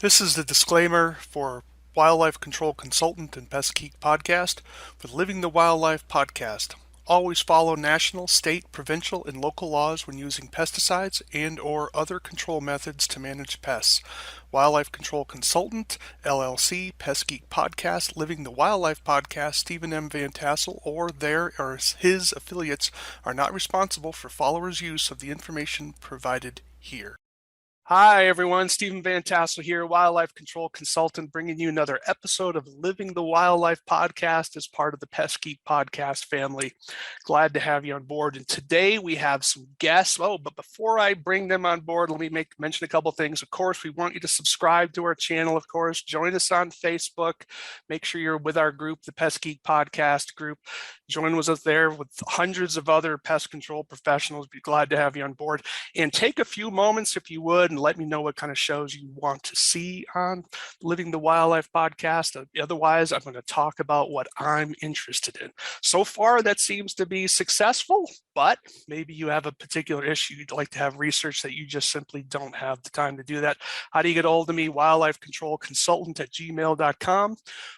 This is the disclaimer for Wildlife Control Consultant and Pest Geek Podcast for the Living the Wildlife podcast. Always follow national, state, provincial, and local laws when using pesticides and/or other control methods to manage pests. Wildlife Control Consultant, LLC, Pest Geek Podcast, Living the Wildlife Podcast, Stephen M. Vantassel, or their or his affiliates are not responsible for followers' use of the information provided here. Hi, everyone. Stephen Vantassel here, Wildlife Control Consultant, bringing you another episode of Living the Wildlife Podcast as part of the Pest Geek Podcast family. Glad to have you on board. And today we have some guests. Oh, but before I bring them on board, let me mention a couple things. Of course, we want you to subscribe to our channel. Of course, join us on Facebook. Make sure you're with our group, the Pest Geek Podcast group. Join us there with hundreds of other pest control professionals. Be glad to have you on board. And take a few moments, if you would, and let me know what kind of shows you want to see on Living the Wildlife Podcast. Otherwise, I'm going to talk about what I'm interested in. So far, that seems to be successful, but maybe you have a particular issue you'd like to have research that you just simply don't have the time to do that. How do you get a hold of me? Wildlife Control Consultant at gmail.com,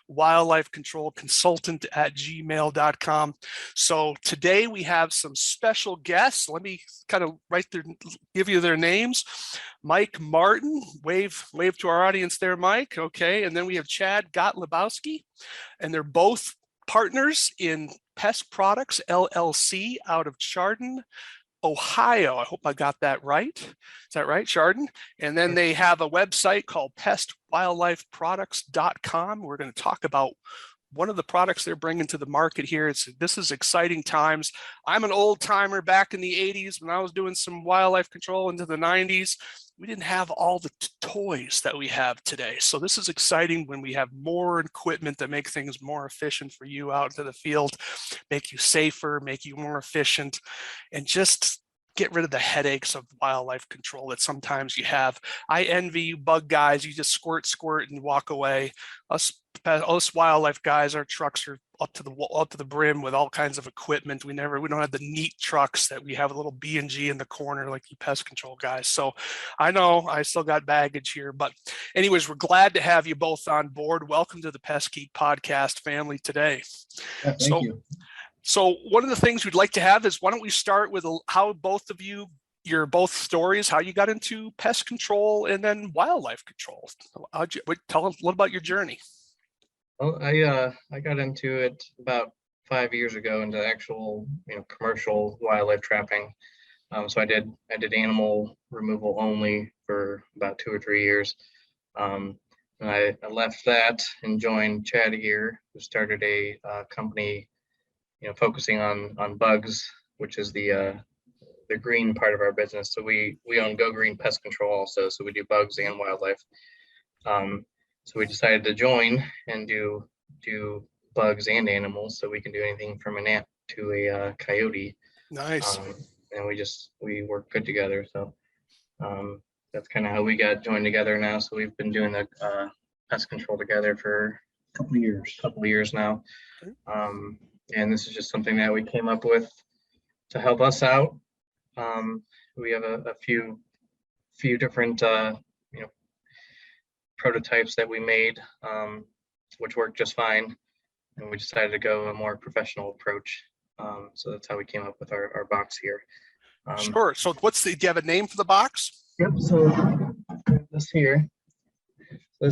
Wildlife Control Consultant at gmail.com. So today we have some special guests. Let me kind of give you their names. Mike Martin, wave to our audience there, Mike. Okay, and then we have C.Gotlibowski, and they're both partners in Pest Products LLC out of Chardon, Ohio. I hope I got that right. Is that right, Chardon? And then they have a website called pestwildlifeproducts.com. We're going to talk about one of the products they're bringing to the market here. This is exciting times. I'm an old timer. Back in the 80s when I was doing some wildlife control into the 90s, we didn't have all the toys that we have today. So this is exciting when we have more equipment that make things more efficient for you out into the field, make you safer, make you more efficient, and just get rid of the headaches of wildlife control that sometimes you have. I envy you bug guys. You just squirt, and walk away. Us wildlife guys, our trucks are up to the brim with all kinds of equipment. We don't have the neat trucks that we have a little B&G in the corner like you pest control guys. So I know I still got baggage here, but anyways, we're glad to have you both on board. Welcome to the Pest Geek Podcast family today. Yeah, thank you. So one of the things we'd like to have is, why don't we start with how both of you, your both stories, how you got into pest control and then wildlife control. Tell us a little about your journey. Well, I got into it about 5 years ago into actual commercial wildlife trapping. So I did animal removal only for about 2 or 3 years. And I left that and joined Chad here, who started a company focusing on bugs, which is the green part of our business. So we own Go Green Pest Control also. So we do bugs and wildlife. So we decided to join and do bugs and animals. So we can do anything from an ant to a coyote. Nice. And we work good together. So that's kind of how we got joined together now. So we've been doing the pest control together for a couple of years now. And this is just something that we came up with to help us out. We have a few different prototypes that we made, which worked just fine, and we decided to go a more professional approach. So that's how we came up with our box here. Sure. So do you have a name for the box? Yep. So this here. So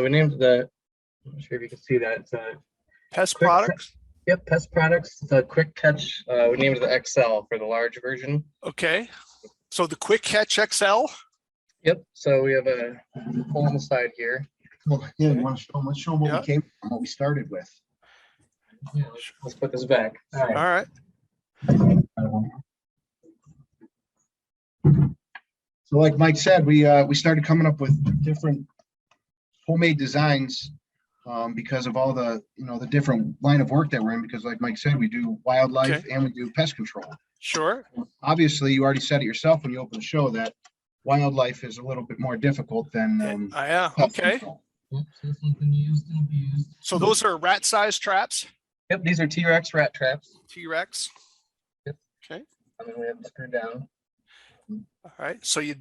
we named I'm not sure if you can see that. It's a Pest Products. Yep, Pest Products. It's a quick catch. We named it the XL for the large version. Okay. So the Quick Catch XL. Yep. So we have a hole on the side here. Well, yeah, you want to show them what we came from, what we started with. Yeah, let's put this back. All right. So like Mike said, we started coming up with different homemade designs because of all the the different line of work that we're in, because like Mike said, we do wildlife and we do pest control. Sure. Obviously, you already said it yourself when you opened the show that wildlife is a little bit more difficult than yeah. Okay. Yep, so something used and abused. So those are rat-sized traps? Yep, these are T-Rex rat traps. T-Rex. Yep. Okay. And then we have them screwed down. All right. So you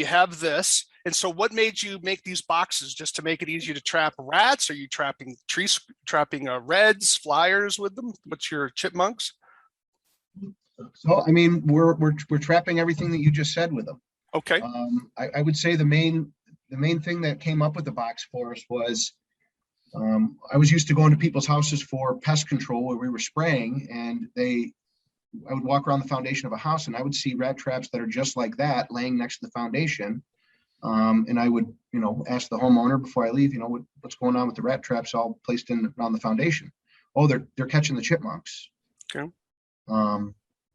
have this. And so what made you make these boxes? Just to make it easier to trap rats? Are you trapping reds, flyers with them? What's your chipmunks? So, I mean, we're trapping everything that you just said with them. Okay. I would say the main thing that came up with the box for us was, I was used to going to people's houses for pest control where we were spraying, and I would walk around the foundation of a house and I would see rat traps that are just like that laying next to the foundation. And I would, ask the homeowner before I leave, what's going on with the rat traps all placed on the foundation? Oh, they're catching the chipmunks. Okay.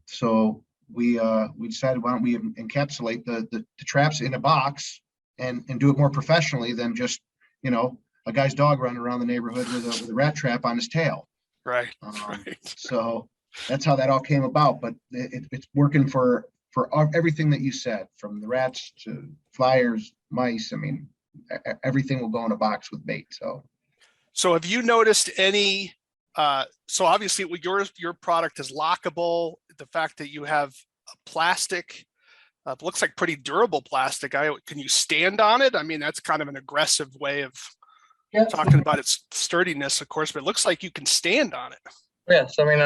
So we decided, why don't we encapsulate the traps in a box and do it more professionally than just, a guy's dog running around the neighborhood with a rat trap on his tail. Right. So that's how that all came about. But it's working for everything that you said, from the rats to flyers, mice. I mean, everything will go in a box with bait. So have you noticed any? So obviously, your product is lockable. The fact that you have a plastic, looks like pretty durable plastic. Can you stand on it? I mean, that's kind of an aggressive way of talking about its sturdiness, of course, but it looks like you can stand on it. Yeah. So I mean,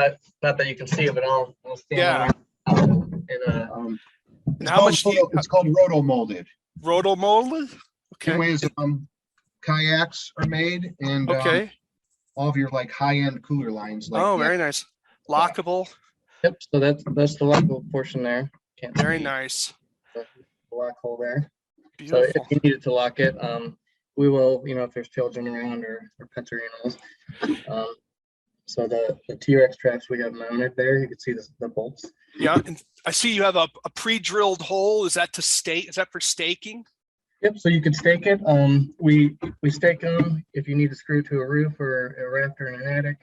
not that you can see it, but I'll stand on it. And how much? It's called roto molded. Roto molded. Okay. Same way as kayaks are made, and okay. All of your like high-end cooler lines. Like very nice. Lockable. Yep. So that's the lockable portion there. Very nice. The lock hole there. Beautiful. So if you needed to lock it, we will, if there's children around or pets or animals. So the T-Rex traps we have mounted there, you can see the bolts. Yeah, and I see you have a pre-drilled hole. Is that for staking? Yep, so you can stake it. We stake them if you need to screw to a roof or a raft or in an attic.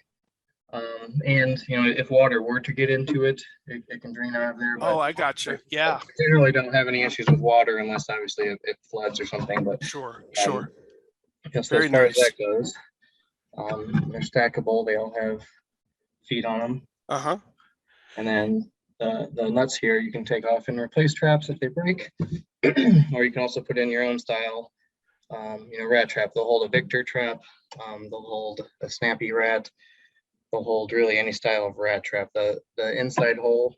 And if water were to get into it, it can drain out of there. Oh, I gotcha. Yeah. We generally don't have any issues with water unless obviously it floods or something. But sure. Just very as far nice. as that goes, they're stackable. They all have feet on them. Uh-huh. And then the nuts here you can take off and replace traps if they break, or you can also put in your own style, rat trap. They'll hold a Victor trap. They'll hold a snappy rat. They'll hold really any style of rat trap. The inside hole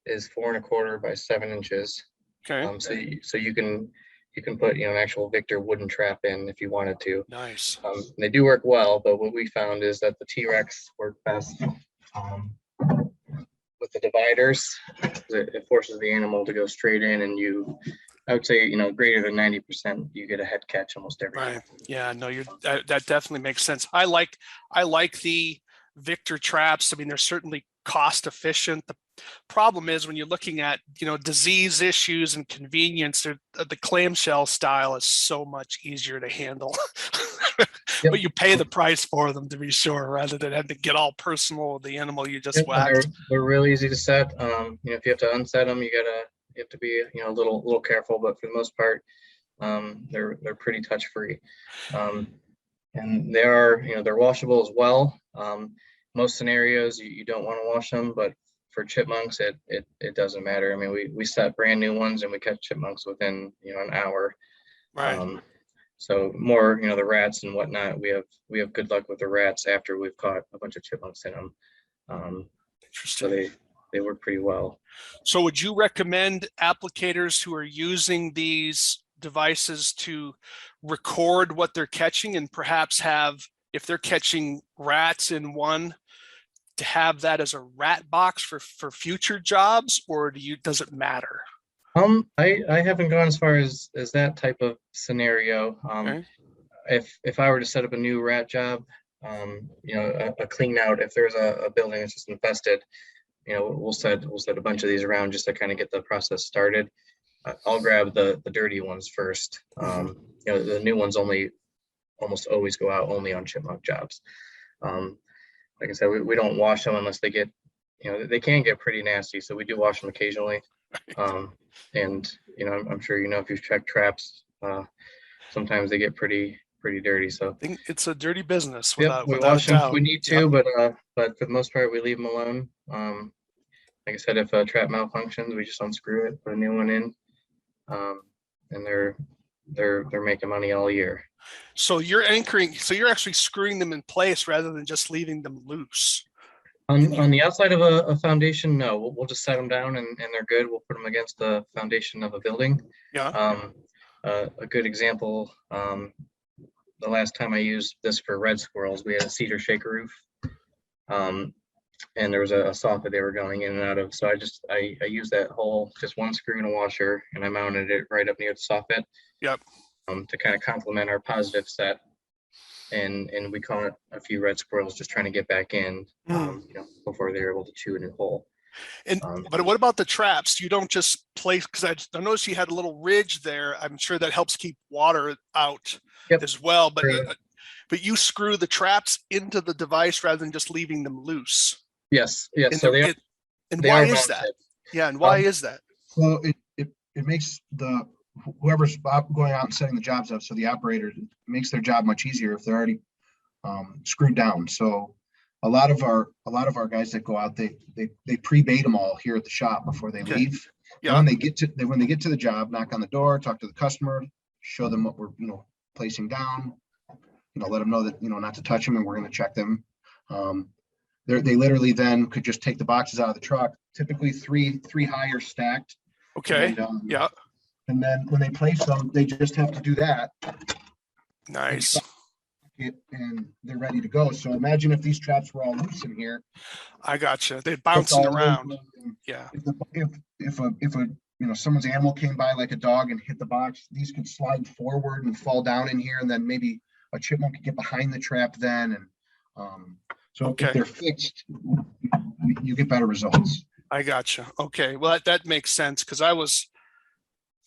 is 4 1/4 by 7 inches. Okay. So you can put an actual Victor wooden trap in if you wanted to. Nice. They do work well, but what we found is that the T-Rex work best with the dividers. It forces the animal to go straight in, and I would say, greater than 90%, you get a head catch almost every time. Right. Yeah, no, that definitely makes sense. I like the Victor traps. I mean, they're certainly cost efficient. The problem is when you're looking at, disease issues and convenience, the clamshell style is so much easier to handle. Yep. But you pay the price for them, to be sure, rather than have to get all personal with the animal you just whacked. They're really easy to set. If you have to unset them, you have to be a little careful, but for the most part, they're pretty touch free. And they are, they're washable as well. Most scenarios you don't want to wash them, but for chipmunks, it doesn't matter. I mean, we set brand new ones and we catch chipmunks within an hour. Right. So more, the rats and whatnot, we have good luck with the rats after we've caught a bunch of chipmunks in them. Interesting. So they work pretty well. So would you recommend applicators who are using these devices to record what they're catching, and perhaps have, if they're catching rats in one, to have that as a rat box for future jobs, or does it matter? I haven't gone as far as that type of scenario. Okay. If I were to set up a new rat job, a clean out, if there's a building that's just infested, we'll set a bunch of these around just to kind of get the process started. I'll grab the dirty ones first. The new ones almost always go out only on chipmunk jobs. Like I said, we don't wash them unless they get, they can get pretty nasty. So we do wash them occasionally. And I'm sure if you've checked traps, sometimes they get pretty dirty. So I think it's a dirty business. We wash them if we need to, but for the most part, we leave them alone. Like I said, if a trap malfunctions, we just unscrew it, put a new one in, and they're making money all year. So you're anchoring, so you're actually screwing them in place rather than just leaving them loose. On the outside of a foundation, no, we'll just set them down and they're good. We'll put them against the foundation of a building. Yeah. A good example, the last time I used this for red squirrels, we had a cedar shaker roof. And there was a soffit they were going in and out of. So I used that hole, just one screw and a washer, and I mounted it right up near the soffit. Yep. To kind of complement our positive set. And we caught a few red squirrels just trying to get back in, before they were able to chew a new hole. And but what about the traps? You don't just place, because I noticed you had a little ridge there. I'm sure that helps keep water out as well. But you screw the traps into the device rather than just leaving them loose. Yes. So why is that? Yeah, and why is that? So it makes whoever's going out and setting the jobs up, so the operator, it makes their job much easier if they're already screwed down. So a lot of our guys that go out, they pre-bait them all here at the shop before they leave. Yeah. When they get to the job, knock on the door, talk to the customer, show them what we're placing down, let them know that not to touch them, and we're going to check them. They literally then could just take the boxes out of the truck, typically three high or stacked. Okay. And, and then when they place them, they just have to do that. Nice. And they're ready to go. So imagine if these traps were all loose in here. I gotcha. They're bouncing around. Yeah. If someone's animal came by like a dog and hit the box, these could slide forward and fall down in here, and then maybe a chipmunk could get behind the trap then. And if they're fixed, you get better results. I gotcha. Okay. Well, that makes sense, because I was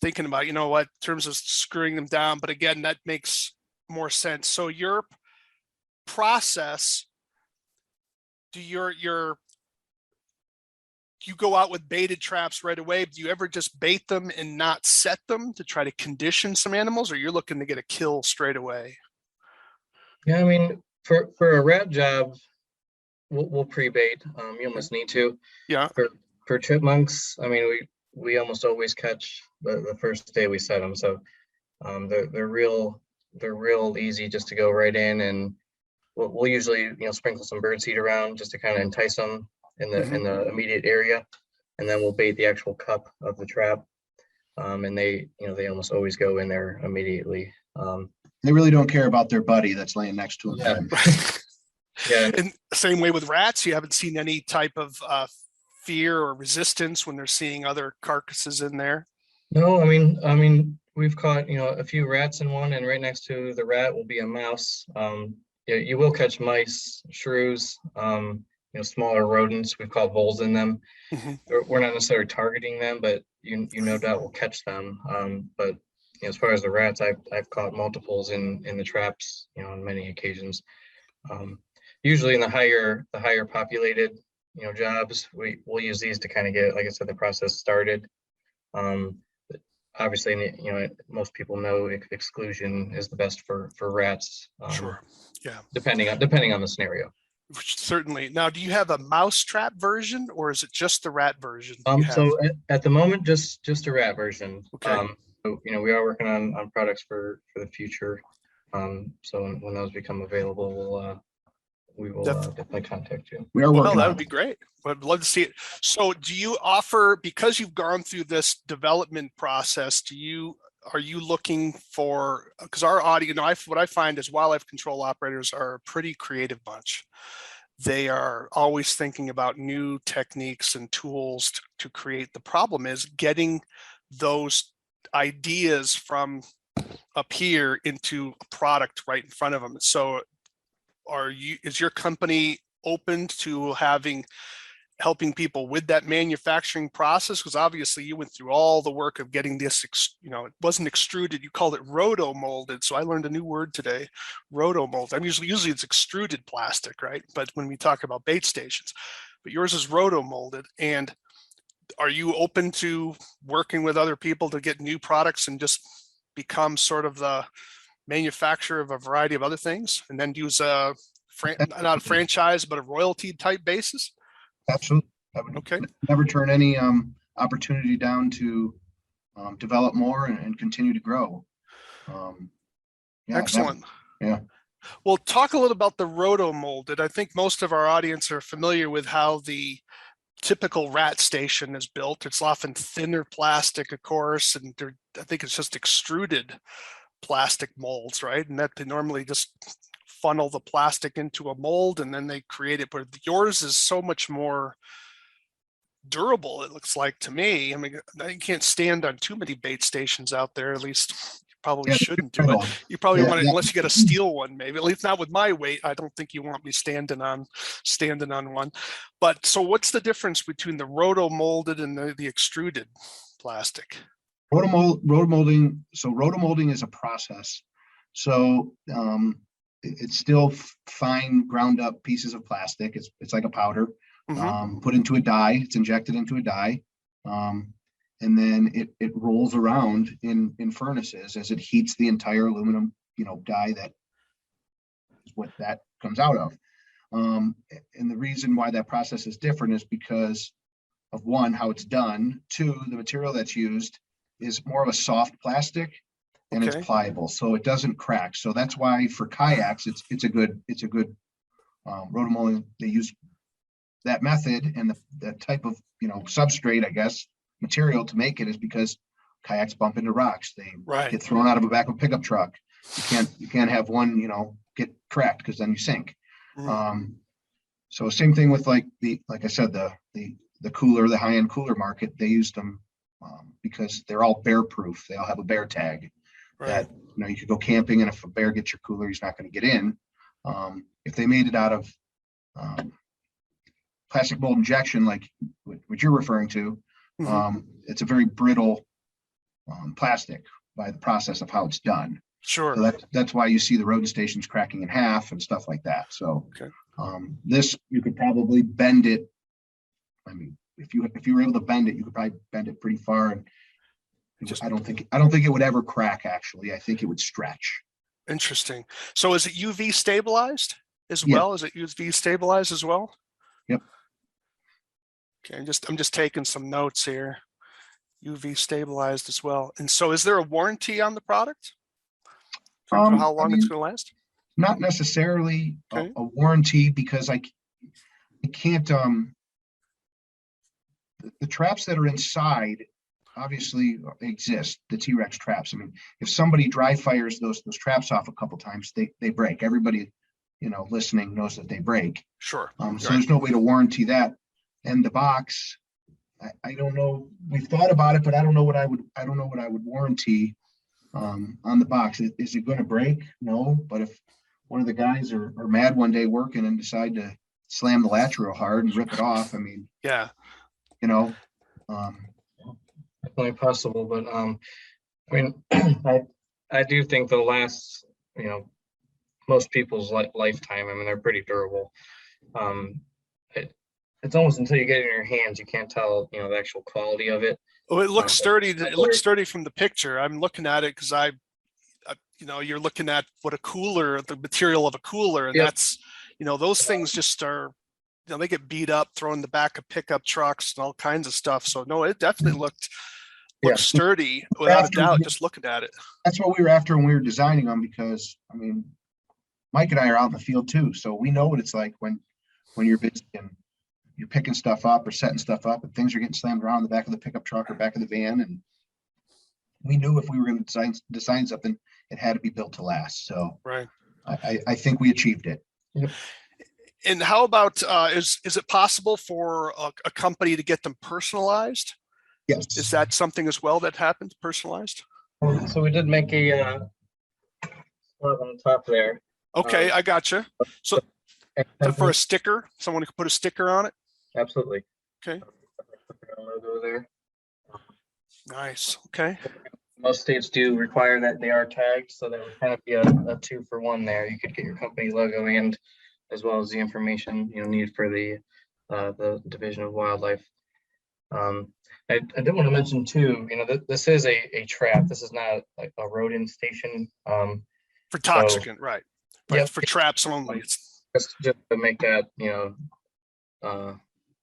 thinking about, in terms of screwing them down, but again, that makes more sense. So your process, you go out with baited traps right away? Do you ever just bait them and not set them to try to condition some animals, or you're looking to get a kill straight away? Yeah, I mean, for a rat job, we'll pre-bait. You almost need to. Yeah. For chipmunks, I mean, we almost always catch the first day we set them. So they're real easy just to go right in, and we'll usually sprinkle some birdseed around just to kind of entice them in the immediate area, and then we'll bait the actual cup of the trap, and they almost always go in there immediately. They really don't care about their buddy that's laying next to them. Yeah. And same way with rats, you haven't seen any type of fear or resistance when they're seeing other carcasses in there? No, I mean, we've caught a few rats in one, and right next to the rat will be a mouse. You will catch mice, shrews, smaller rodents. We've caught voles in them. We're not necessarily targeting them, but you no doubt will catch them. But as far as the rats, I've caught multiples in the traps, on many occasions. Usually in the higher populated jobs, we'll use these to kind of get, like I said, the process started. Obviously, most people know exclusion is the best for rats. Sure. Yeah. Depending on the scenario. Certainly. Now, do you have a mouse trap version, or is it just the rat version? So at the moment, just a rat version. Okay. So, we are working on products for the future. So when those become available, we will definitely contact you. We are working. That would be great. I'd love to see it. So do you offer, because you've gone through this development process, are you looking for, because our audience, what I find is wildlife control operators are a pretty creative bunch. They are always thinking about new techniques and tools to create. The problem is getting those ideas from up here into a product right in front of them. So is your company open to helping people with that manufacturing process? Because obviously you went through all the work of getting this, it wasn't extruded, you called it roto molded. So I learned a new word today, roto mold. I mean, usually it's extruded plastic, right? But when we talk about bait stations, but yours is roto molded. And are you open to working with other people to get new products and just become sort of the manufacturer of a variety of other things, and then use not a franchise, but a royalty type basis? Absolutely. I would never turn any opportunity down to develop more and continue to grow. Yeah, Excellent. yeah. Well, talk a little about the roto-molded. I think most of our audience are familiar with how the typical rat station is built. It's often thinner plastic, of course, and I think it's just extruded plastic molds, right? And that they normally just funnel the plastic into a mold and then they create it. But yours is so much more durable, it looks like to me. I mean, you can't stand on too many bait stations out there, at least you probably Yeah, shouldn't do it. You probably Yeah, want to, yeah. unless you get a steel one, maybe, at least not with my weight. I don't think you want me standing on one. But so what's the difference between the roto molded and the extruded plastic? Rotomolding. So rotomolding is a process. So it's still fine ground up pieces of plastic. It's like a powder. Put into a die. It's injected into a die, and then it rolls around in furnaces as it heats the entire aluminum die. That is what that comes out of. And the reason why that process is different is because of, one, how it's done. Two, the material that's used is more of a soft plastic, and it's pliable, so it doesn't crack. So that's why for kayaks, it's a good rotomolding. They use that method and the type of substrate, I guess, material to make it, is because kayaks bump into rocks. They get thrown out of the back of a pickup truck. You can't have one get cracked, because then you sink. So same thing with like I said, the cooler, the high-end cooler market, they used them because they're all bear proof. They all have a bear tag that you could go camping, and if a bear gets your cooler, he's not going to get in. If they made it out of plastic mold injection, like what you're referring to, it's a very brittle plastic by the process of how it's done. Sure. So that's why you see the rodent stations cracking in half and stuff like that. So this, you could probably bend it. I mean, if you were able to bend it, you could probably bend it pretty far. And I don't think it would ever crack. Actually, I think it would stretch. Interesting. So is it UV stabilized as well? Is it UV stabilized as well? Yep. Okay, I'm just taking some notes here. UV stabilized as well. And so is there a warranty on the product? How long it's going to last? Not necessarily a warranty, because I can't, the traps that are inside obviously exist, the T-Rex traps. I mean, if somebody dry fires those traps off a couple times, they break. Everybody, listening knows that they break. Sure. So there's no way to warranty that. And the box, I don't know. We've thought about it, but I don't know what I would warranty on the box. Is it going to break? No. But if one of the guys are mad one day working and decide to slam the latch real hard and rip it off, I mean, definitely possible. But I mean, I do think they'll last, most people's lifetime. I mean, they're pretty durable. It's almost until you get it in your hands, you can't tell, the actual quality of it. Oh, it looks sturdy. It looks sturdy from the picture. I'm looking at it because you're looking at the material of a cooler, and that's, those things just are, they get beat up, thrown in the back of pickup trucks and all kinds of stuff. So no, it definitely looked sturdy without a doubt, just looking at it. That's what we were after when we were designing them, because I mean, Mike and I are out in the field too, so we know what it's like when you're busy and you're picking stuff up or setting stuff up, and things are getting slammed around the back of the pickup truck or back of the van. And we knew if we were going to design something, it had to be built to last. So I think we achieved it. Yep. And how about, is it possible for a company to get them personalized? Yes. Is that something as well that happens, personalized? So we did make a slab on the top there. Okay, I gotcha. So for a sticker, someone could put a sticker on it? Absolutely. Okay. Logo there. Nice. Okay. Most states do require that they are tagged, so that would kind of be a 2-for-1 there. You could get your company logo and as well as the information needed for the Division of Wildlife. I did want to mention too, this is a trap. This is not a rodent station. For toxicant, right? Yep. For traps only. Just to make that,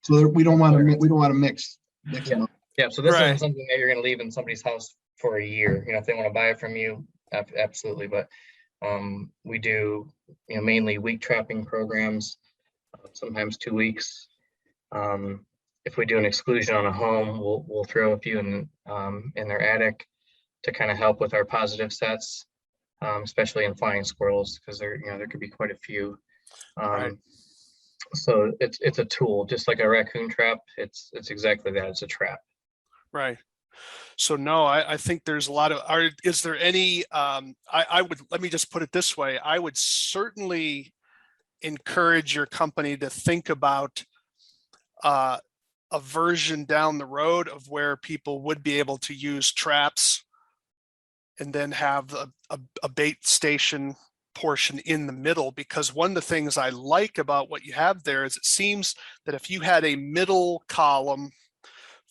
so we don't want to mix them up. Yeah. So this isn't something that you're going to leave in somebody's house for a year. If they want to buy it from you, absolutely. But we do, mainly week trapping programs, sometimes 2 weeks. If we do an exclusion on a home, we'll throw a few in their attic to kind of help with our positive sets, especially in flying squirrels, because there could be quite a few. Right. So it's a tool, just like a raccoon trap. It's exactly that. It's a trap. Right. So no, I think there's a lot of, is there any, I would, let me just put it this way. I would certainly encourage your company to think about a version down the road of where people would be able to use traps and then have a bait station portion in the middle, because one of the things I like about what you have there is it seems that if you had a middle column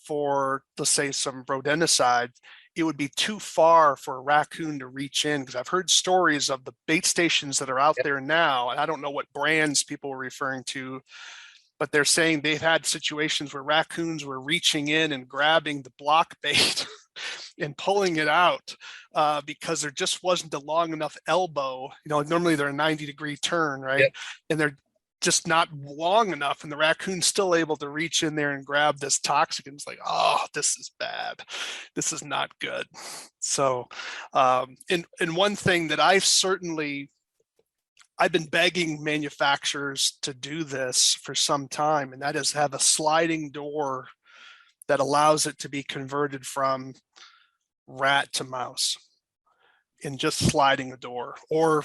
for, let's say, some rodenticide, it would be too far for a raccoon to reach in, because I've heard stories of the bait stations that are out there now, and I don't know what brands people were referring to, but they're saying they've had situations where raccoons were reaching in and grabbing the block bait and pulling it out because there just wasn't a long enough elbow. Normally they're a 90-degree turn, right? Yep. And they're just not long enough, and the raccoon's still able to reach in there and grab this toxic, and it's like, oh, this is bad. This is not good. So, and one thing that I've been begging manufacturers to do this for some time, and that is have a sliding door that allows it to be converted from rat to mouse in just sliding a door, or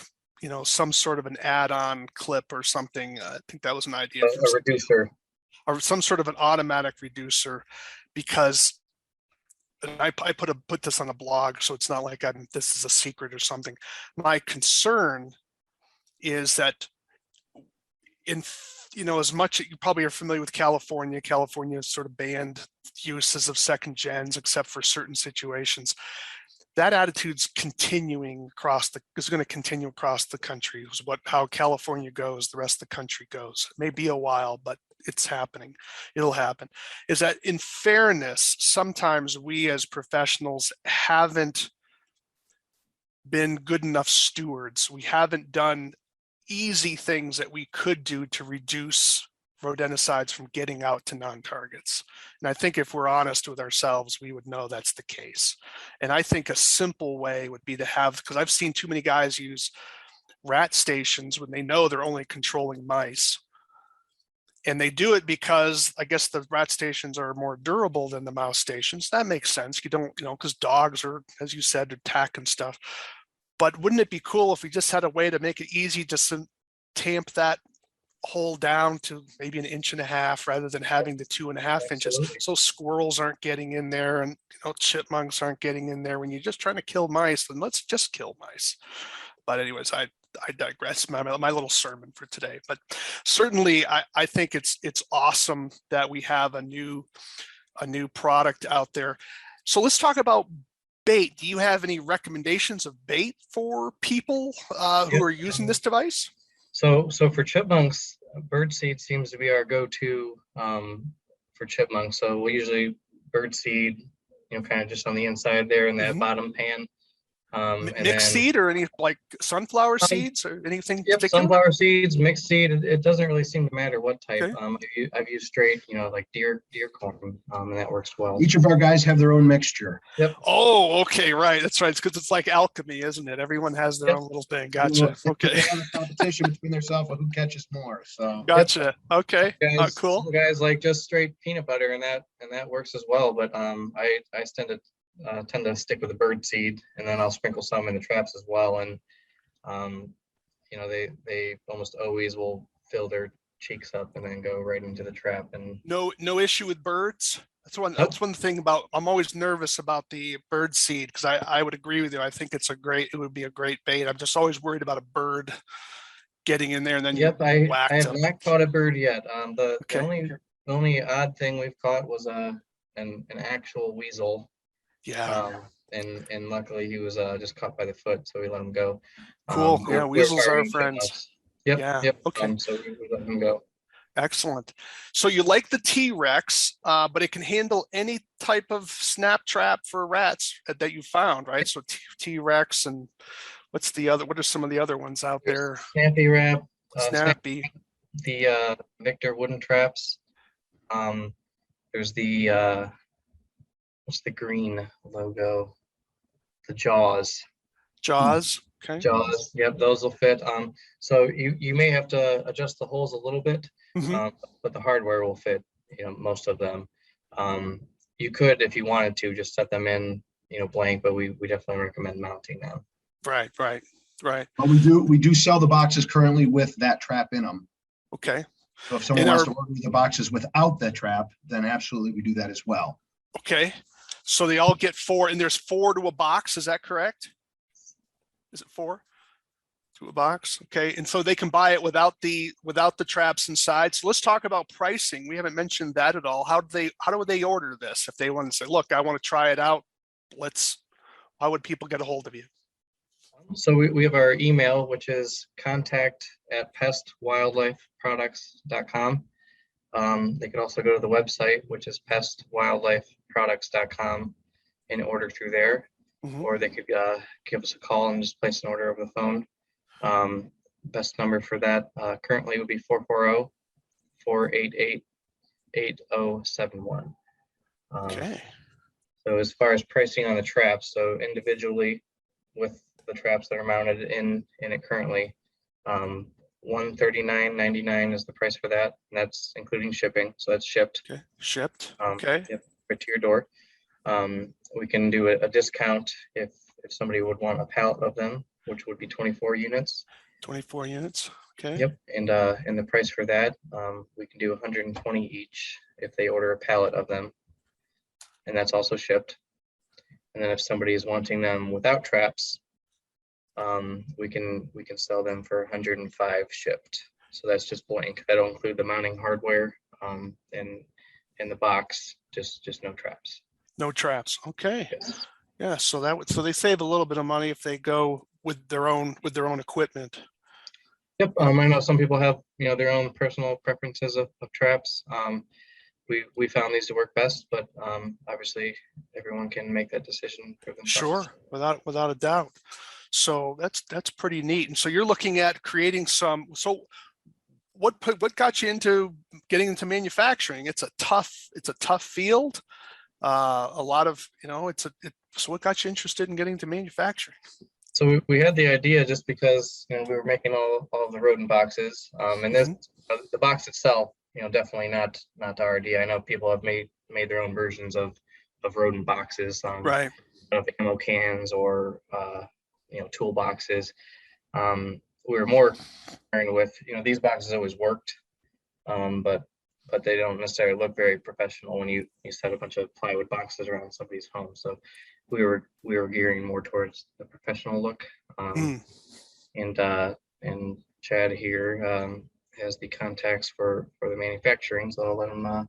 some sort of an add-on clip or something. I think that was an idea from A reducer, or some sort of an automatic reducer, because I put this on a blog, so it's not like this is a secret or something. My concern is that as much you probably are familiar with California has sort of banned uses of second gens except for certain situations. That attitude's continuing is going to continue across the country. How California goes, the rest of the country goes. It may be a while, but it's happening. It'll happen. Is that, in fairness, sometimes we as professionals haven't been good enough stewards. We haven't done easy things that we could do to reduce rodenticides from getting out to non-targets. And I think if we're honest with ourselves, we would know that's the case. And I think a simple way would be to have, because I've seen too many guys use rat stations when they know they're only controlling mice. And they do it because I guess the rat stations are more durable than the mouse stations. That makes sense. You don't, because dogs are, as you said, attacking stuff. But wouldn't it be cool if we just had a way to make it easy to tamp that hole down to maybe 1.5 inches rather than having the 2.5 inches, so squirrels aren't getting in there and chipmunks aren't getting in there when you're just trying to kill mice? Then let's just kill mice. But anyways, I digress. My little sermon for today. But certainly I think it's awesome that we have a new product out there. So let's talk about bait. Do you have any recommendations of bait for people who are using this device? So for chipmunks, birdseed seems to be our go-to for chipmunks. So we usually birdseed, kind of just on the inside there in that bottom pan. Mixed seed or any like sunflower seeds or anything? Yep, particular? sunflower seeds, mixed seed. It doesn't really seem to matter what type. Okay. I've used straight, like deer corn, and that works well. Each of our guys have their own mixture. Yep. Oh, okay, right. That's right. It's because it's like alchemy, isn't it? Everyone has their own little thing. Gotcha. Okay. They have a competition between themselves of who catches more. So. Gotcha. Okay. Cool. Some guys like just straight peanut butter, and that works as well. But I tend to stick with the bird seed, and then I'll sprinkle some in the traps as well. And they almost always will fill their cheeks up and then go right into the trap. And no issue with birds. That's one thing about, I'm always nervous about the bird seed, because I would agree with you. I think it would be a great bait. I'm just always worried about a bird getting in there and then I have not caught a bird yet. The only odd thing we've caught was an actual weasel. Yeah. And luckily he was just caught by the foot, so we let him go. Cool. Weasels are our friends. Yep. Okay. So we let him go. Excellent. So you like the T-Rex, but it can handle any type of snap trap for rats that you found, right? So T-Rex and what are some of the other ones out there? Snappy wrap, Snappy. the Victor wooden traps. There's the what's the green logo? The Jaws. Jaws. Okay. Jaws. Yep, those will fit. So you may have to adjust the holes a little bit, Mhm. but the hardware will fit, most of them. You could, if you wanted to, just set them in, blank, but we definitely recommend mounting them. Right. But we do sell the boxes currently with that trap in them. Okay. So if someone wants to order the boxes without that trap, then absolutely we do that as well. Okay. So they all get 4, and there's 4 to a box. Is that correct? Is it 4 to a box? Okay. And so they can buy it without the traps inside. So let's talk about pricing. We haven't mentioned that at all. How do they order this? If they want to say, look, I want to try it out, how would people get a hold of you? So we have our email, which is contact@pestwildlifeproducts.com. They could also go to the website, which is pestwildlifeproducts.com, and order through there. Mhm. Or they could give us a call and just place an order over the phone. Best number for that currently would be 440-488-8071. Okay. So as far as pricing on the traps, so individually with the traps that are mounted in it currently, $139.99 is the price for that, and that's including shipping. So that's shipped. Okay. Shipped. Okay. Yep, right to your door. We can do a discount if somebody would want a pallet of them, which would be 24 units. 24 units. Okay. Yep, and the price for that, we can do 120 each if they order a pallet of them, and that's also shipped. And then if somebody is wanting them without traps, we can sell them for 105 shipped. So that's just blank. That'll include the mounting hardware, and the box, just no traps. No traps. Okay. Yes. Yeah. So they save a little bit of money if they go with their own equipment. Yep. I know some people have their own personal preferences of traps. We found these to work best, but obviously everyone can make that decision for themselves. Sure, without a doubt. So that's pretty neat. And so you're looking at creating some. So what got you into getting into manufacturing? It's a tough field. A lot of so what got you interested in getting into manufacturing? So we had the idea just because we were making all of the rodent boxes, and this the box itself, definitely not our idea. I know people have made their own versions of rodent boxes, Right. of ammo cans or tool boxes. We were more concerned with these boxes always worked, but they don't necessarily look very professional when you set a bunch of plywood boxes around somebody's home. So we were gearing more towards the professional look. And Chad here has the contacts for the manufacturing, so I'll let him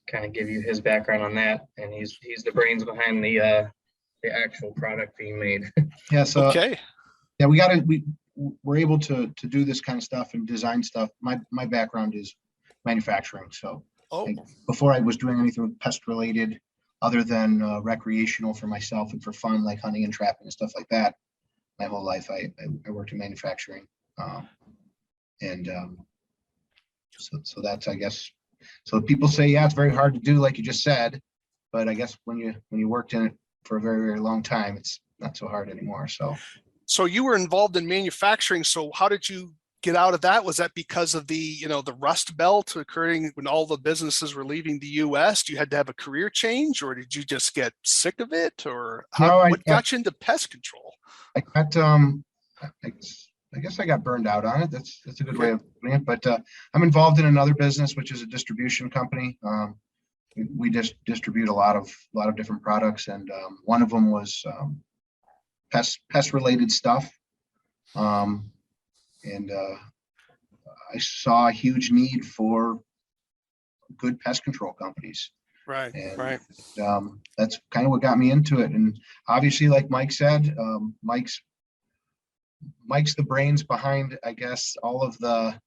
kind of give you his background on that. And he's the brains behind the actual product being made. Yeah. So okay. Yeah, we're able to do this kind of stuff and design stuff. My background is manufacturing. So before I was doing anything pest related other than recreational for myself and for fun, like hunting and trapping and stuff like that, my whole life I worked in manufacturing. So that's, I guess, so people say, yeah, it's very hard to do, like you just said, but I guess when you worked in it for a very, very long time, it's not so hard anymore. So you were involved in manufacturing. So how did you get out of that? Was that because of the Rust Belt occurring when all the businesses were leaving the U.S.? You had to have a career change, or did you just get sick of it, or what got you into pest control? I guess I got burned out on it. That's a good way of putting it. But I'm involved in another business, which is a distribution company. We just distribute a lot of different products, and one of them was pest related stuff. And I saw a huge need for good pest control companies. Right. And, right. That's kind of what got me into it. And obviously, like Mike said, Mike's the brains behind, I guess, all of the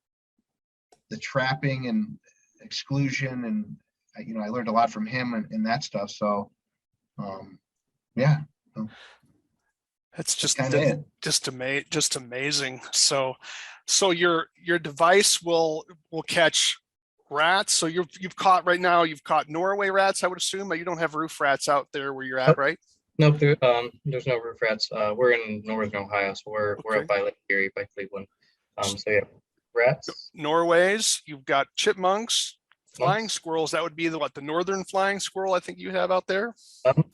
the trapping and exclusion, and I learned a lot from him and that stuff. So yeah, It's kind of it. just amazing. So your device will catch rats. So you've caught right now. You've caught Norway rats, I would assume. But you don't have roof rats out there where you're at, right? Nope, there's no roof rats. We're in northern Ohio, so we're Okay. up by Lake Erie, by Cleveland. So yeah, rats. Norways. You've got chipmunks, flying Monks. squirrels. That would be the northern flying squirrel. I think you have out there.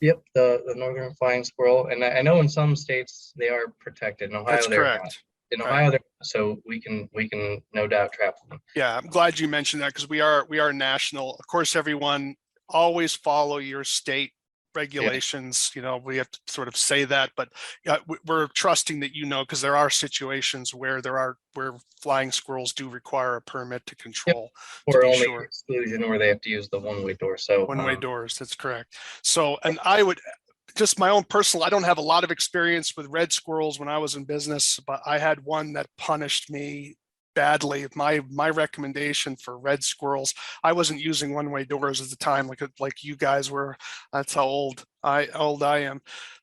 Yep, the northern flying squirrel, and I know in some states they are protected. In Ohio, That's they're not. correct. In Right. Ohio, so we can no doubt trap them. Yeah, I'm glad you mentioned that because we are national. Of course, everyone always follow your state regulations. We have to sort of say that, but we're trusting that because there are situations where flying squirrels do require a permit to control. Yep. To Or be only sure. Exclusion where they have to use the one-way door. So One-way doors. That's correct. So, and I would. Just my own personal, I don't have a lot of experience with red squirrels when I was in business, but I had one that punished me badly. My recommendation for red squirrels, I wasn't using one-way doors at the time like you guys were. That's how old I am.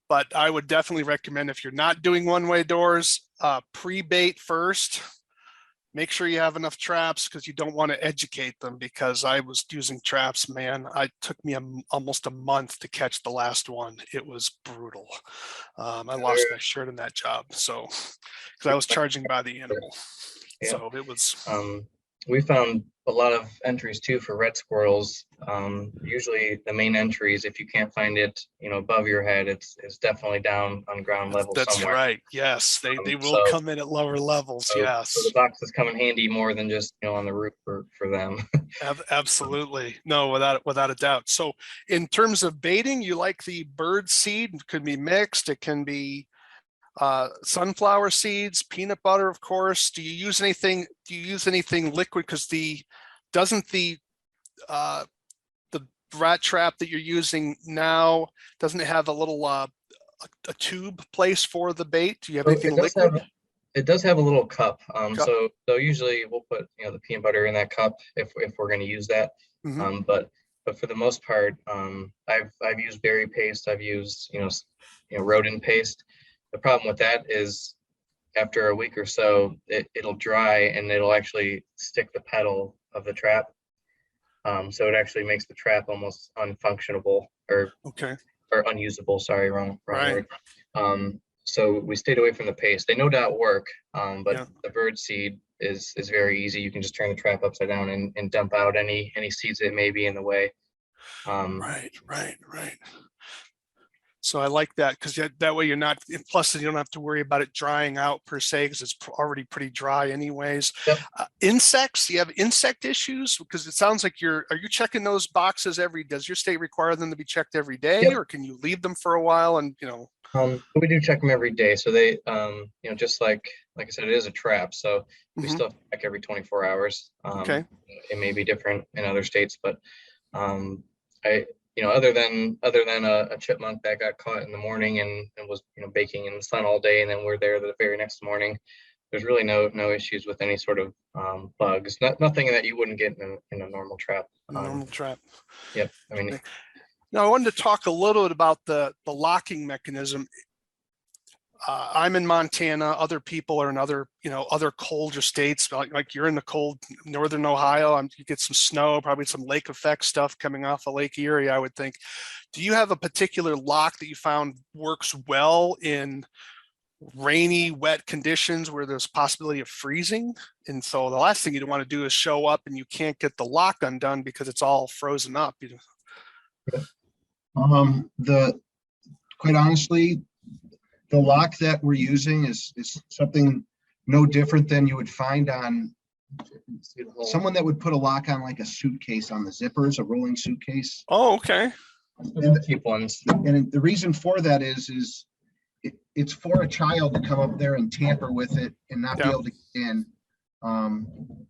But I would definitely recommend, if you're not doing one-way doors, pre-bait first. Make sure you have enough traps, because you don't want to educate them, because I was using traps, man. It took me almost a month to catch the last one. It was brutal. I lost my shirt in that job. So, because I was charging by the animal. Yeah. So it was. We found a lot of entries too for red squirrels. Usually the main entries, if you can't find it, above your head, it's definitely down on ground level That's somewhere. right. Yes, they will come in at lower levels. Yes. So the boxes come in handy more than just on the roof for them. Absolutely. No, without a doubt. So in terms of baiting, you like the bird seed. It could be mixed. It can be sunflower seeds, peanut butter, of course. Do you use anything liquid? Because doesn't the rat trap that you're using now, doesn't it have a little a tube place for the bait? Do you have anything liquid? It does have a little cup. So usually we'll put the peanut butter in that cup if we're going to use that. Mm-hmm. But for the most part, I've used berry paste. I've used rodent paste. The problem with that is after a week or so, it'll dry and it'll actually stick the pedal of the trap. So it actually makes the trap almost unfunctionable or unusable. Sorry, wrong word. So we stayed away from the paste. They no doubt work, but the bird seed is very easy. You can just turn the trap upside down and dump out any seeds that may be in the way. Right. So I like that, because that way you're not, plus you don't have to worry about it drying out per se, because it's already pretty dry anyways. Yep. Insects, you have insect issues? Because it sounds like are you checking those boxes does your state require them to be checked every day? Yep. Or can you leave them for a while and, we do check them every day. So they, just like I said, it is a trap. So we still check every 24 hours. Okay. It may be different in other states, but other than a chipmunk that got caught in the morning and was baking in the sun all day, and then we're there the very next morning, there's really no issues with any sort of bugs. Nothing that you wouldn't get in a normal trap. Normal trap. Yep. I mean. Okay. Now I wanted to talk a little bit about the locking mechanism. I'm in Montana. Other people are in other colder states. Like you're in the cold northern Ohio. You get some snow, probably some lake effect stuff coming off of Lake Erie, I would think. Do you have a particular lock that you found works well in rainy, wet conditions where there's possibility of freezing? And so the last thing you want to do is show up and you can't get the lock undone because it's all frozen up. Quite honestly, the lock that we're using is something no different than you would find on someone that would put a lock on like a suitcase on the zippers, a rolling suitcase. Oh, okay. And cheap ones. And the reason for that is it's for a child to come up there and tamper with it and not be able to get in. And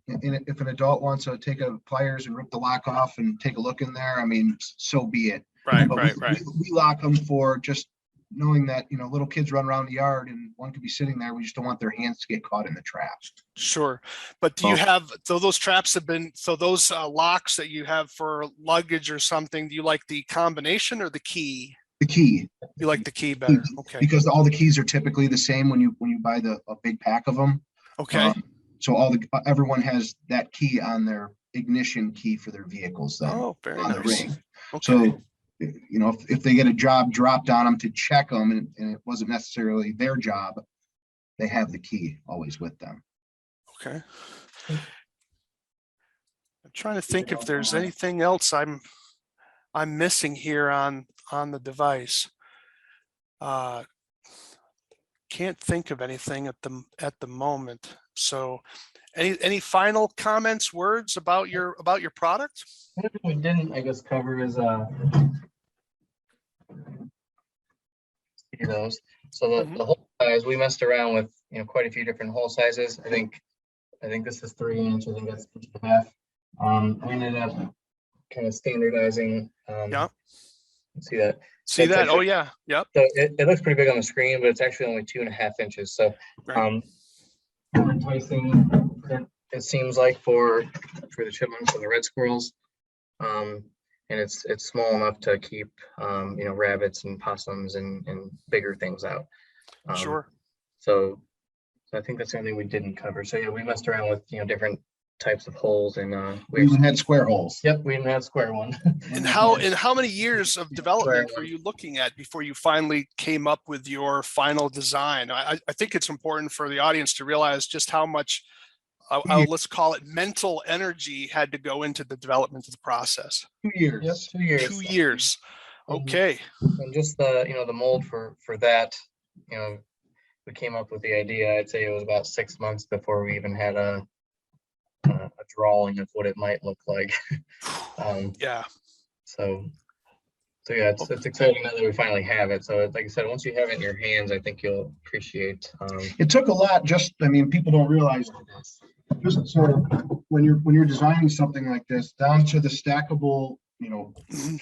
if an adult wants to take a pliers and rip the lock off and take a look in there, I mean, so be it. Right. We lock them for just knowing that, little kids run around the yard and one could be sitting there. We just don't want their hands to get caught in the trap. Sure. But do you have, so those traps have been, so those locks that you have for luggage or something, do you like the combination or the key? The key. You like the key better. Okay. Because all the keys are typically the same when you buy a big pack of them. Okay. So everyone has that key on their ignition key for their vehicles then. Oh, very on the nice. ring. Okay. So, if they get a job dropped on them to check them and it wasn't necessarily their job, they have the key always with them. Okay. I'm trying to think if there's anything else I'm missing here on the device. Can't think of anything at the moment. So any final comments, words about your product? What we didn't, I guess, cover is those. So the hole size, we messed around with quite a few different hole sizes. I think this is 3 inch. I think that's 1.5. We ended up kind of standardizing. Yeah. See that? See that? Actually, oh yeah. Yep. So it looks pretty big on the screen, but it's actually only 2.5 inches. So enticing it seems like for the chipmunks and the red squirrels. And it's small enough to keep rabbits and possums and bigger things out. Sure. So I think that's the only thing we didn't cover. So yeah, we messed around with different types of holes, and we even had square holes. Yep, we even had square one. And how many years of development were you looking at before you finally came up with your final design? I think it's important for the audience to realize just how much let's call it mental energy had to go into the development of the process. 2 years. Yep, 2 years. 2 years. Okay. And just the the mold for that, we came up with the idea. I'd say it was about 6 months before we even had a drawing of what it might look like. Yeah. So yeah, it's exciting now that we finally have it. So like I said, once you have it in your hands, I think you'll appreciate. It took a lot. People don't realize this. Just sort of when you're designing something like this, down to the stackable,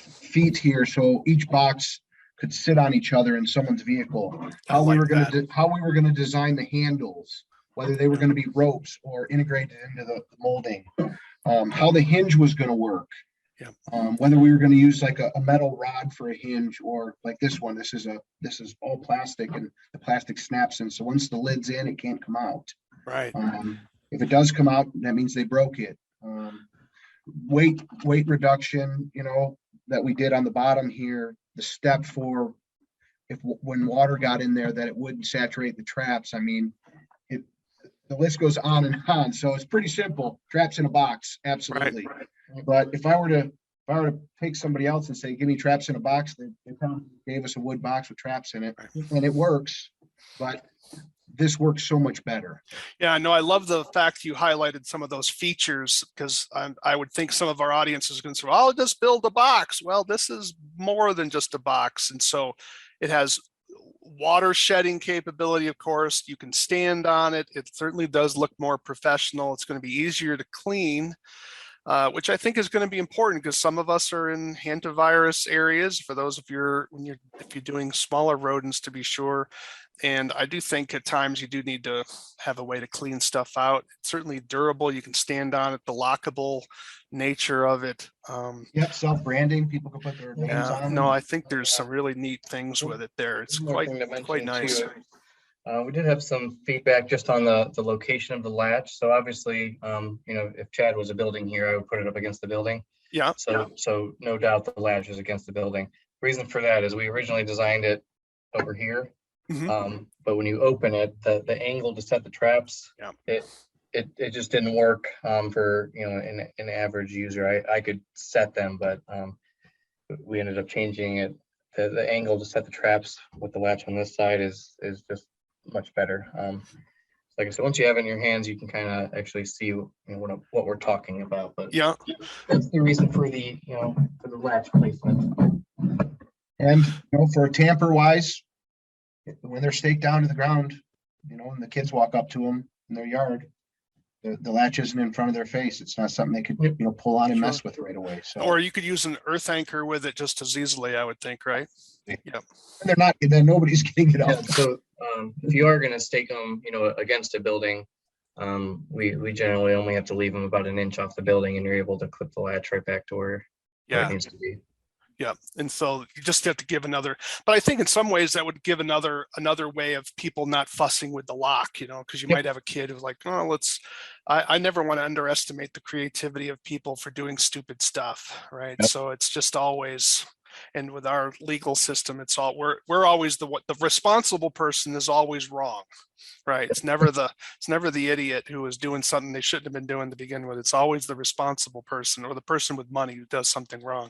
feet here, so each box could sit on each other in someone's vehicle. How we were going to design the handles, whether they were going to be ropes or integrated into the molding, how the hinge was going to work. Yeah. Whether we were going to use like a metal rod for a hinge, or like this one, this is all plastic, and the plastic snaps in. So once the lid's in, it can't come out. Right. If it does come out, that means they broke it. Weight reduction, that we did on the bottom here, the step for when water got in there, that it wouldn't saturate the traps. I mean, the list goes on and on. So it's pretty simple. Traps in a box, absolutely. Right. But if I were to take somebody else and say, give me traps in a box, they probably gave us a wood box with traps in it, and it works, but this works so much better. Yeah, no, I love the fact you highlighted some of those features, because I would think some of our audience is going to say, "Oh, just build a box." Well, this is more than just a box, and so it has water shedding capability. Of course, you can stand on it. It certainly does look more professional. It's going to be easier to clean, which I think is going to be important, because some of us are in hantavirus areas. For those if you're doing smaller rodents, to be sure. And I do think at times you do need to have a way to clean stuff out. It's certainly durable. You can stand on it, the lockable nature of it. Yep, self-branding. People can put their names on. No, I think there's some really neat things with it there. It's quite nice. We did have some feedback just on the location of the latch. So obviously, if Chad was a building here, I would put it up against the building. Yeah. So no doubt the latch is against the building. Reason for that is we originally designed it over here. But when you open it, the angle to set the traps, it just didn't work for an average user. I could set them, but we ended up changing it. The angle to set the traps with the latch on this side is just much better. Like I said, once you have it in your hands, you can kind of actually see what we're talking about. But yeah, that's the reason for the for the latch placement. And for tamper wise, when they're staked down to the ground, and the kids walk up to them in their yard, the latch isn't in front of their face. It's not something they could, you know, pull on and mess with right away. So, Or you could use an earth anchor with it just as easily, I would think, right? Yep. And then nobody's getting it out. So if you are going to stake them, you know, against a building, we generally only have to leave them about an inch off the building, and you're able to clip the latch right back to where it needs to be. Yeah, and so you just have to give another, but I think in some ways that would give another way of people not fussing with the lock, you know, because you might have a kid who's like, oh, I never want to underestimate the creativity of people for doing stupid stuff, right? Yep. So it's just always, and with our legal system, it's all, we're always the responsible person is always wrong, right? It's never the idiot who is doing something they shouldn't have been doing to begin with. It's always the responsible person or the person with money who does something wrong.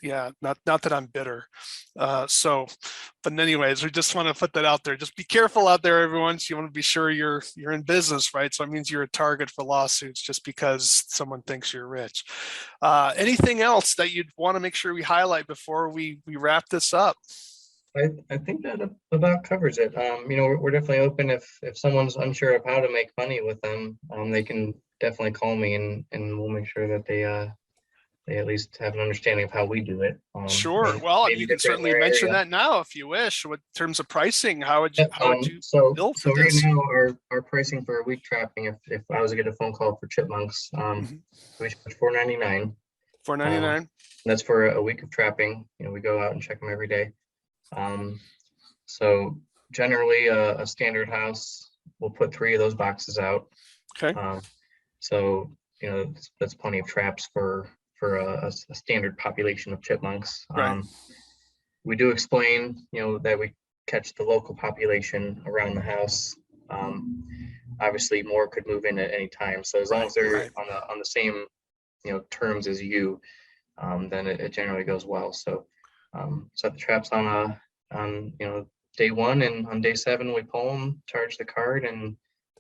Yeah, not that I'm bitter. But anyways, we just want to put that out there. Just be careful out there, everyone. So you want to be sure you're in business, right? So it means you're a target for lawsuits just because someone thinks you're rich. Anything else that you'd want to make sure we highlight before we wrap this up? I think that about covers it. You know, we're definitely open if someone's unsure of how to make money with them, they can definitely call me and we'll make sure that they at least have an understanding of how we do it. Sure. Well, you can certainly mention that now if you wish. What in terms of pricing, how would you bill for right this? now our pricing for a week trapping, if I was to get a phone call for chipmunks, we charge $4.99. $4.99. That's for a week of trapping. You know, we go out and check them every day. So generally a standard house will put 3 of those boxes out. Okay. So, you know, that's plenty of traps for a standard population of chipmunks. Right. We do explain, you know, that we catch the local population around the house. Obviously more could move in at any time. So as long as they're on the same, you know, terms as you, then it generally goes well. So set the traps on you know, day 1, and on day 7 we pull them, charge the card, and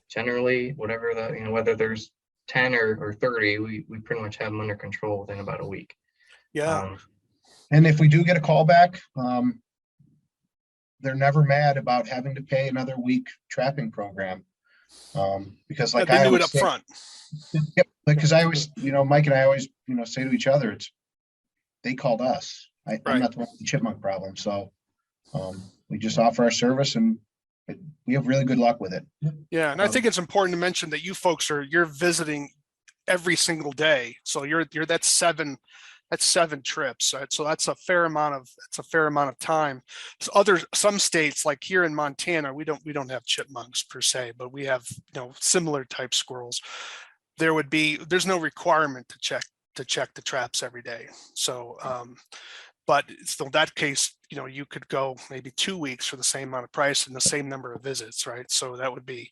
generally whatever you know, whether there's 10 or 30, we pretty much have them under control within about a week. Yeah. And if we do get a call back, they're never mad about having to pay another week trapping program. Because like they knew it up front. Yep. Because I always, you know, Mike and I always, you know, say to each other, they called us. I'm not the one with the chipmunk problem. So we just offer our service, and we have really good luck with it. Yeah, and I think it's important to mention that you folks you're visiting every single day. So that's seven trips, right? So that's a fair amount of time. Some states, like here in Montana, we don't have chipmunks per se, but we have, you know, similar type squirrels. There's no requirement to check the traps every day. So but still, that case, you know, you could go maybe 2 weeks for the same amount of price and the same number of visits, right? So that would be.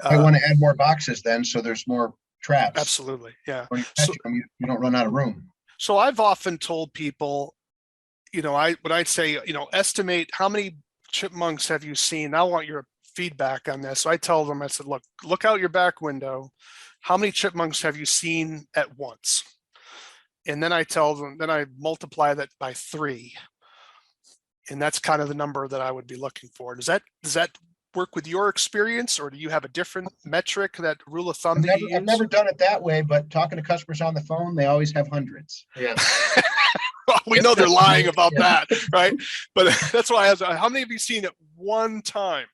I want to add more boxes then, so there's more traps. Absolutely, yeah. When you catch them, you don't run out of room. So I've often told people, you know, I'd say, you know, estimate how many chipmunks have you seen. I want your feedback on this. So I tell them, I said, look out your back window. How many chipmunks have you seen at once? And then I tell them, then I multiply that by 3. And that's kind of the number that I would be looking for. Does that work with your experience, or do you have a different metric, that rule of thumb that you use? I've never done it that way, but talking to customers on the phone, they always have hundreds. Yeah. We know they're lying about that, right? But that's why I asked, how many have you seen at one time?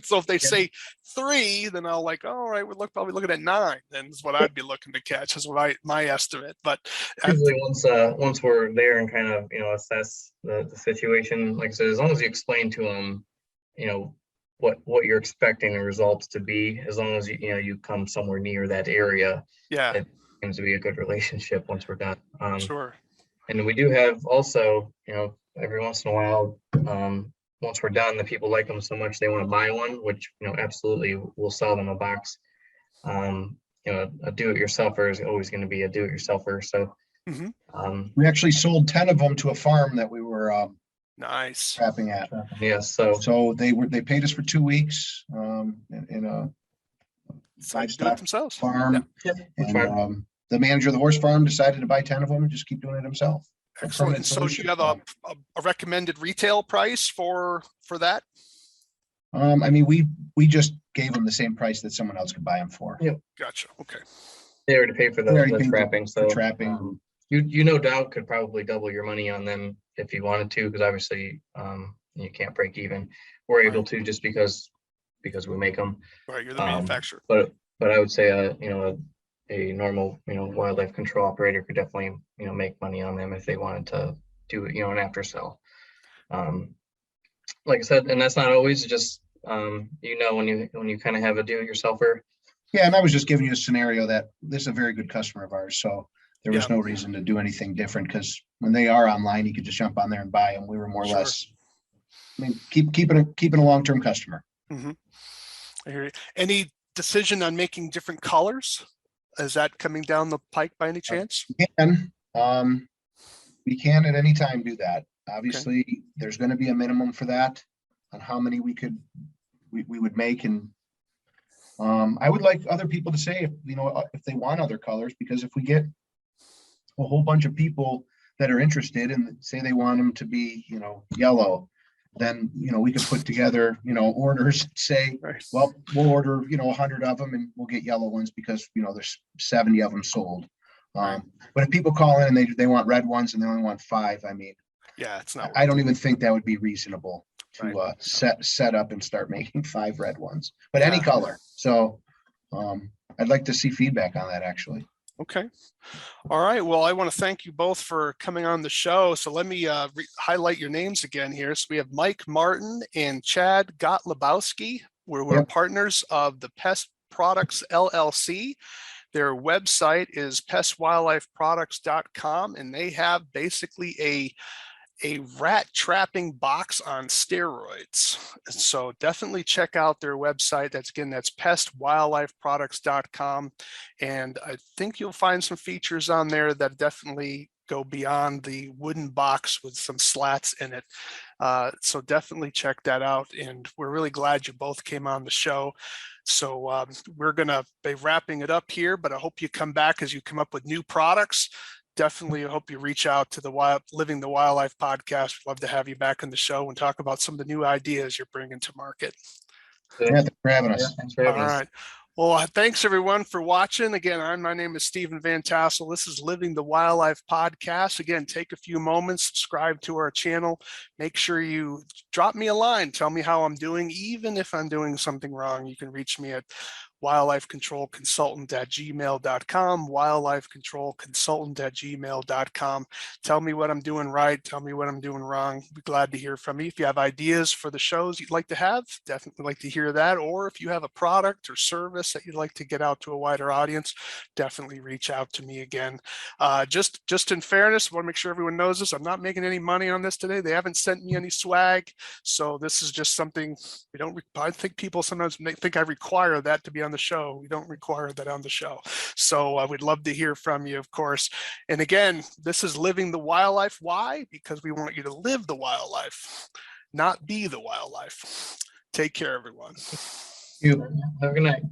So if they say 3, then I'll like, all right, we're probably looking at 9. Then is what I'd be looking to catch, is what my estimate. But usually once we're there and kind of, you know, assess the situation, like I said, as long as you explain to them, you know, what you're expecting the results to be, as long as you know you come somewhere near that area, it seems to be a good relationship once we're done. Sure. And we do have also, you know, every once in a while, once we're done, the people like them so much they want to buy one, which, you know, absolutely we'll sell them a box. You know, a do-it-yourselfer is always going to be a do-it-yourselfer. So we actually sold 10 of them to a farm that we were nice trapping at. Yes. So they paid us for 2 weeks in a livestock farm. Yeah. And the manager of the horse farm decided to buy 10 of them and just keep doing it himself. Excellent. And so you have a recommended retail price for that? I mean, we just gave them the same price that someone else could buy them for. Yeah. Gotcha. Okay. They already paid for They already the paid trapping, for so trapping. you no doubt could probably double your money on them if you wanted to, because obviously you can't break even. We're able Right. to just because we make them. Right. You're the manufacturer. But I would say a normal wildlife control operator could definitely make money on them if they wanted to do an after sell. Like I said, and that's not always just when you kind of have a do-it-yourselfer. Yeah, and I was just giving you a scenario that this is a very good customer of ours, so there was Yeah. no reason to do anything different, because when they are online, you could just jump on there and buy them. We were more or Sure. less, I mean, keeping a long-term customer. Mm-hmm. I hear you. Any decision on making different colors? Is that coming down the pike by any chance? We can at any time do that. Obviously, there's going to be a minimum for that on how many we would make. And I would like other people to say if they want other colors, because if we get a whole bunch of people that are interested and say they want them to be yellow, then we could put together orders, say, Right. well, we'll order 100 of them and we'll get yellow ones because there's 70 of them sold. But if people call in and they want red ones and they only want 5, I mean, Yeah, it's not. I don't even think that would be reasonable to Right. set up and start making 5 red ones, but any Yeah. color. So I'd like to see feedback on that, actually. Okay. All right. Well, I want to thank you both for coming on the show. So let me highlight your names again here. So we have Mike Martin and C.Gotlibowski. We're Yep. partners of the Pest Products LLC. Their website is pestwildlifeproducts.com, and they have basically a rat trapping box on steroids. So definitely check out their website. That's pestwildlifeproducts.com. And I think you'll find some features on there that definitely go beyond the wooden box with some slats in it. So definitely check that out. And we're really glad you both came on the show. So we're going to be wrapping it up here, but I hope you come back as you come up with new products. Definitely hope you reach out to the Living the Wildlife podcast. We'd love to have you back on the show and talk about some of the new ideas you're bringing to market. Yeah, thanks for having us. Yeah, thanks for having us. All right. Well, thanks everyone for watching. Again, my name is Stephen Vantassel. This is Living the Wildlife podcast. Again, take a few moments, subscribe to our channel. Make sure you drop me a line. Tell me how I'm doing. Even if I'm doing something wrong, you can reach me at wildlifecontrolconsultant@gmail.com, wildlifecontrolconsultant@gmail.com. Tell me what I'm doing right. Tell me what I'm doing wrong. Be glad to hear from you. If you have ideas for the shows you'd like to have, definitely like to hear that. Or if you have a product or service that you'd like to get out to a wider audience, definitely reach out to me again. Just in fairness, I want to make sure everyone knows this. I'm not making any money on this today. They haven't sent me any swag. So this is just something we don't, I think people sometimes think I require that to be on the show. We don't require that on the show. So I would love to hear from you, of course. And again, this is Living the Wildlife. Why? Because we want you to live the wildlife, not be the wildlife. Take care, everyone. Have a good night.